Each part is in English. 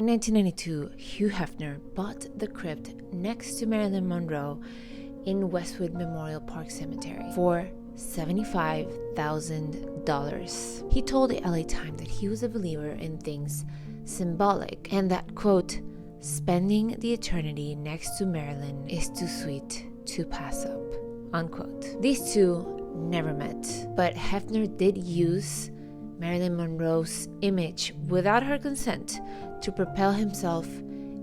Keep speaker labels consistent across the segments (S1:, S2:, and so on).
S1: In 1992, Hugh Hefner bought the crypt next to Marilyn Monroe in Westwood Memorial Park Cemetery for $75,000. He told the LA Times that he was a believer in things symbolic and that, quote, spending the eternity next to Marilyn is too sweet to pass up, unquote. These two never met, but Hefner did use Marilyn Monroe's image without her consent to propel himself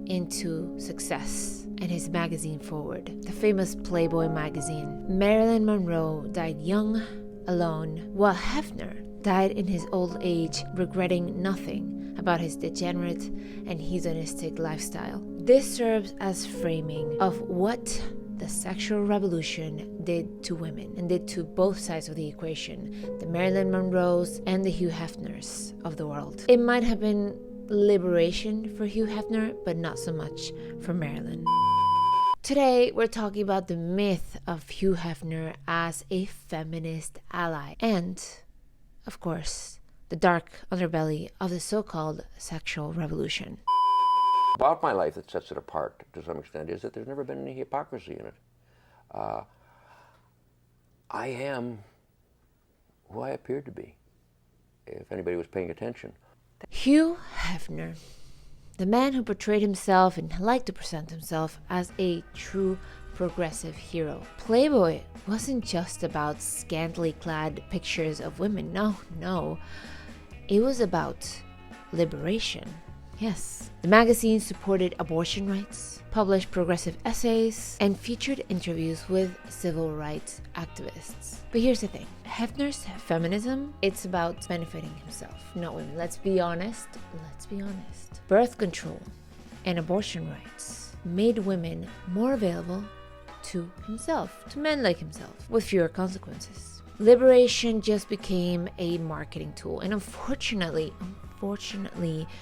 S1: into success and his magazine forward, the famous Playboy magazine. Marilyn Monroe died young, alone, while Hefner died in his old age, regretting nothing about his degenerate and hedonistic lifestyle. This serves as framing of what the sexual revolution did to women and did to both sides of the equation, the Marilyn Monroes and the Hugh Hefners of the world. It might have been liberation for Hugh Hefner, but not so much for Marilyn. Today, we're talking about the myth of Hugh Hefner as a feminist ally and, of course, the dark underbelly of the so-called sexual revolution.
S2: About my life that sets it apart to some extent is that there's never been any hypocrisy in it. I am who I appeared to be, if anybody was paying attention.
S1: Hugh Hefner, the man who portrayed himself and liked to present himself as a true progressive hero. Playboy wasn't just about scantily clad pictures of women. No. It was about liberation. Yes. The magazine supported abortion rights, published progressive essays, and featured interviews with civil rights activists. But here's the thing. Hefner's feminism, it's about benefiting himself, not women. Let's be honest. Birth control and abortion rights made women more available to himself, to men like himself, with fewer consequences. Liberation just became a marketing tool, and unfortunately,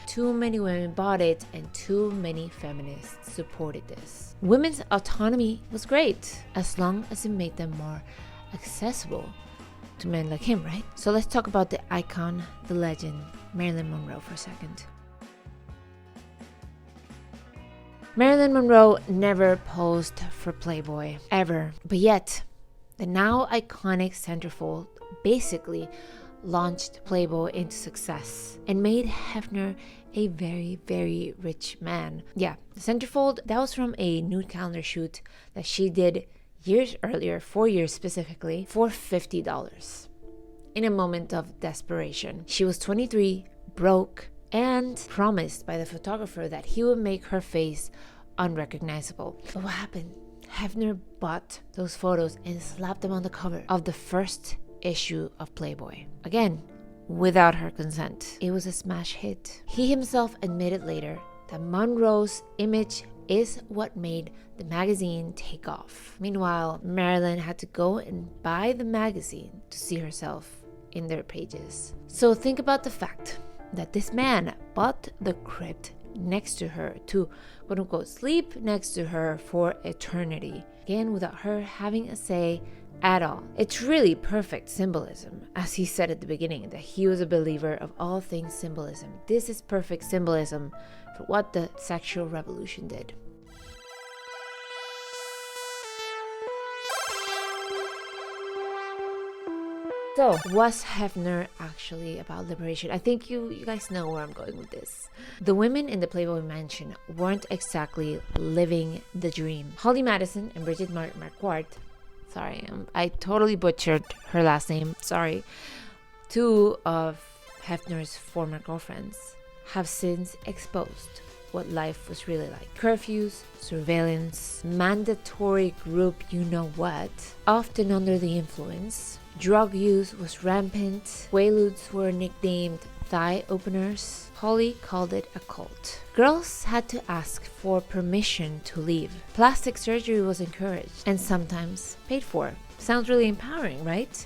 S1: too many women bought it and too many feminists supported this. Women's autonomy was great as long as it made them more accessible to men like him, right? So let's talk about the icon, the legend, Marilyn Monroe for a second. Marilyn Monroe never posed for Playboy, ever. But yet, the now iconic centerfold basically launched Playboy into success and made Hefner a very, very rich man. Yeah, the centerfold, that was from a nude calendar shoot that she did years earlier, 4 years specifically, for $50 in a moment of desperation. She was 23, broke, and promised by the photographer that he would make her face unrecognizable. But what happened? Hefner bought those photos and slapped them on the cover of the first issue of Playboy. Again, without her consent. It was a smash hit. He himself admitted later that Monroe's image is what made the magazine take off. Meanwhile, Marilyn had to go and buy the magazine to see herself in their pages. So think about the fact that this man bought the crypt next to her to, quote unquote, sleep next to her for eternity. Again, without her having a say at all. It's really perfect symbolism, as he said at the beginning, that he was a believer of all things symbolism. This is perfect symbolism for what the sexual revolution did. So, was Hefner actually about liberation? I think you guys know where I'm going with this. The women in the Playboy mansion weren't exactly living the dream. Holly Madison and Bridget Marquardt, I totally butchered her last name, sorry. Two of Hefner's former girlfriends have since exposed what life was really like. Curfews, surveillance, mandatory group you-know-what, often under the influence. Drug use was rampant. Quaaludes were nicknamed thigh openers. Holly called it a cult. Girls had to ask for permission to leave. Plastic surgery was encouraged and sometimes paid for. Sounds really empowering, right?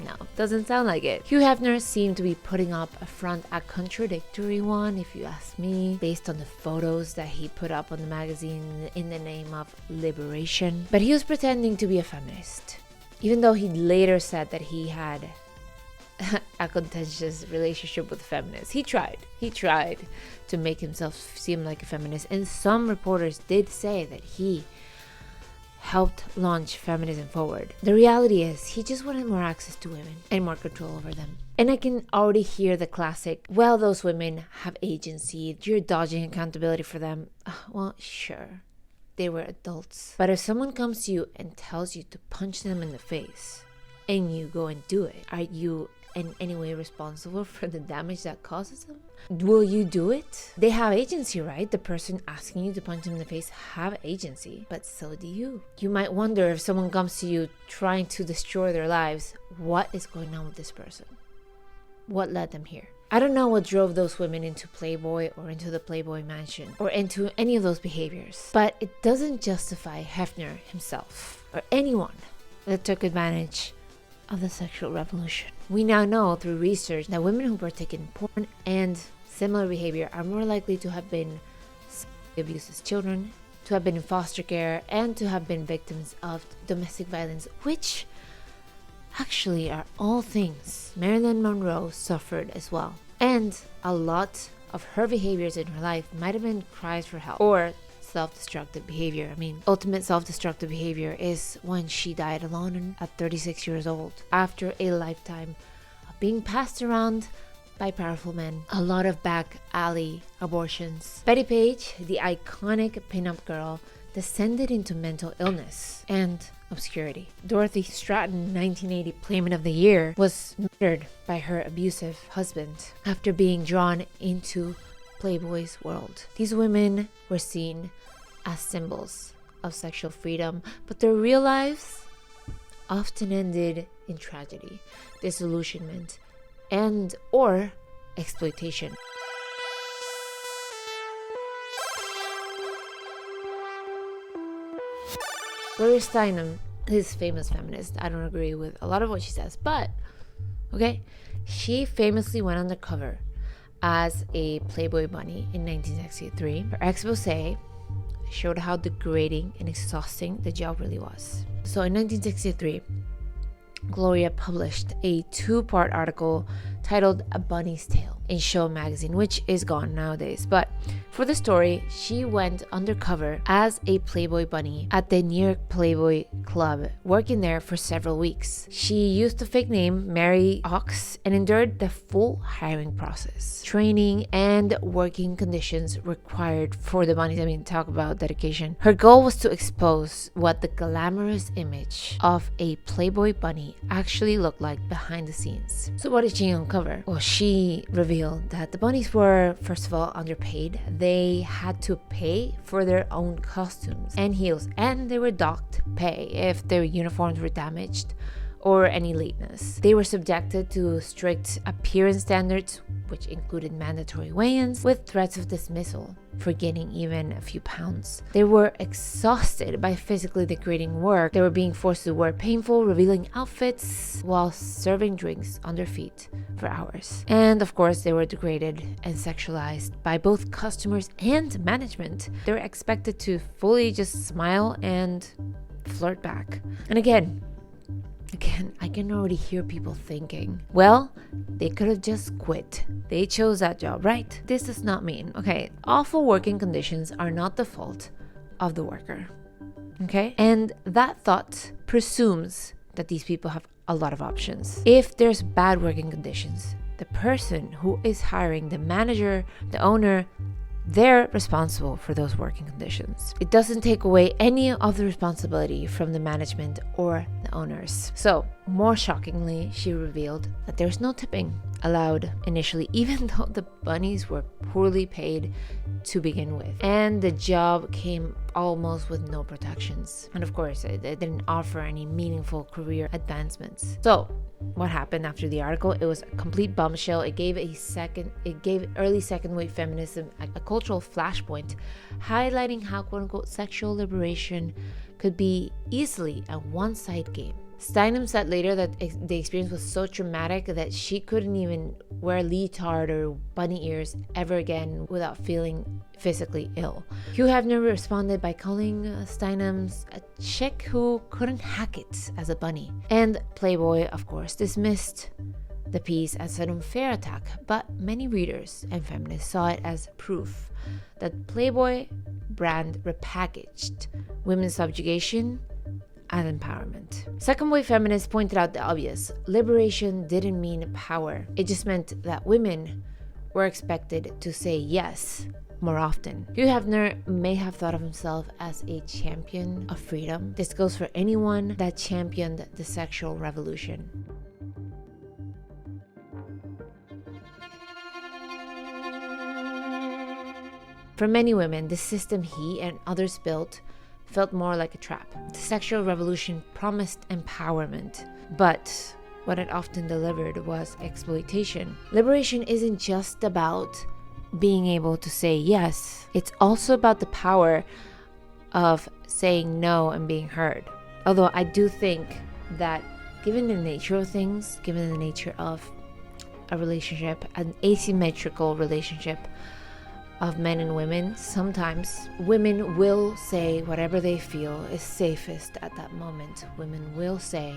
S1: No, doesn't sound like it. Hugh Hefner seemed to be putting up a front, a contradictory one, if you ask me, based on the photos that he put up on the magazine in the name of liberation. But he was pretending to be a feminist, even though he later said that he had a contentious relationship with feminists. He tried to make himself seem like a feminist, and some reporters did say that he helped launch feminism forward. The reality is, he just wanted more access to women and more control over them. And I can already hear the classic, well, those women have agency, you're dodging accountability for them. Well, sure, they were adults. But if someone comes to you and tells you to punch them in the face, and you go and do it, are you in any way responsible for the damage that causes them? Will you do it? They have agency, right? The person asking you to punch them in the face have agency, but so do you. You might wonder, if someone comes to you trying to destroy their lives, what is going on with this person? What led them here? I don't know what drove those women into Playboy or into the Playboy mansion or into any of those behaviors, but it doesn't justify Hefner himself or anyone that took advantage of the sexual revolution. We now know through research that women who partake in porn and similar behavior are more likely to have been abused as children, to have been in foster care, and to have been victims of domestic violence, which actually are all things Marilyn Monroe suffered as well. And a lot of her behaviors in her life might have been cries for help or self-destructive behavior. I mean, ultimate self-destructive behavior is when she died alone at 36 years old after a lifetime of being passed around by powerful men. A lot of back alley abortions. Betty Page, the iconic pinup girl, descended into mental illness and obscurity. Dorothy Stratten, 1980 Playmate of the Year, was murdered by her abusive husband after being drawn into Playboy's world. These women were seen as symbols of sexual freedom, but their real lives often ended in tragedy, disillusionment, and or exploitation. Gloria Steinem is a famous feminist. I don't agree with a lot of what she says, but okay, she famously went undercover as a Playboy bunny in 1963. Her exposé showed how degrading and exhausting the job really was. So in 1963, Gloria published a 2-part article titled A Bunny's Tale in Show magazine, which is gone nowadays. But for the story, she went undercover as a Playboy bunny at the New York Playboy Club, working there for several weeks. She used the fake name Mary Ox and endured the full hiring process, training, and working conditions required for the bunnies. I mean, talk about dedication. Her goal was to expose what the glamorous image of a Playboy bunny actually looked like behind the scenes. So what did she uncover? Well, she revealed that the bunnies were, first of all, underpaid. They had to pay for their own costumes and heels, and they were docked pay if their uniforms were damaged or any lateness. They were subjected to strict appearance standards, which included mandatory weigh-ins with threats of dismissal for gaining even a few pounds. They were exhausted by physically degrading work. They were being forced to wear painful, revealing outfits while serving drinks on their feet for hours. And of course, they were degraded and sexualized by both customers and management. They were expected to fully just smile and flirt back. And again, I can already hear people thinking, well, they could have just quit. They chose that job, right? This does not mean, okay, awful working conditions are not the fault of the worker, okay? And that thought presumes that these people have a lot of options. If there's bad working conditions, the person who is hiring, the manager, the owner, they're responsible for those working conditions. It doesn't take away any of the responsibility from the management or the owners. So, more shockingly, she revealed that there's no tipping allowed initially, even though the bunnies were poorly paid to begin with. And the job came almost with no protections. And of course, it didn't offer any meaningful career advancements. So, what happened after the article? It was a complete bombshell. It gave early second wave feminism a cultural flashpoint, highlighting how quote-unquote sexual liberation could be easily a one-side game. Steinem said later that the experience was so traumatic that she couldn't even wear leotard or bunny ears ever again without feeling physically ill. Hugh Hefner responded by calling Steinem's a chick who couldn't hack it as a bunny. And Playboy, of course, dismissed the piece as an unfair attack, but many readers and feminists saw it as proof that Playboy brand repackaged women's subjugation and empowerment. Second wave feminists pointed out the obvious. Liberation didn't mean power. It just meant that women were expected to say yes more often. Hugh Hefner may have thought of himself as a champion of freedom. This goes for anyone that championed the sexual revolution. For many women, the system he and others built felt more like a trap. The sexual revolution promised empowerment, but what it often delivered was exploitation. Liberation isn't just about being able to say yes, it's also about the power of saying no and being heard. Although I do think that given the nature of things, given the nature of a relationship, an asymmetrical relationship of men and women, sometimes women will say whatever they feel is safest at that moment. Women will say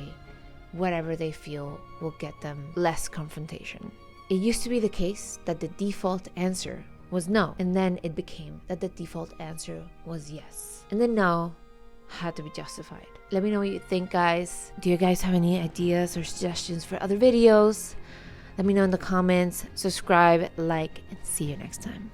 S1: whatever they feel will get them less confrontation. It used to be the case that the default answer was no, and then it became that the default answer was yes. And the no had to be justified. Let me know what you think, guys. Do you guys have any ideas or suggestions for other videos? Let me know in the comments. Subscribe, like, and see you next time.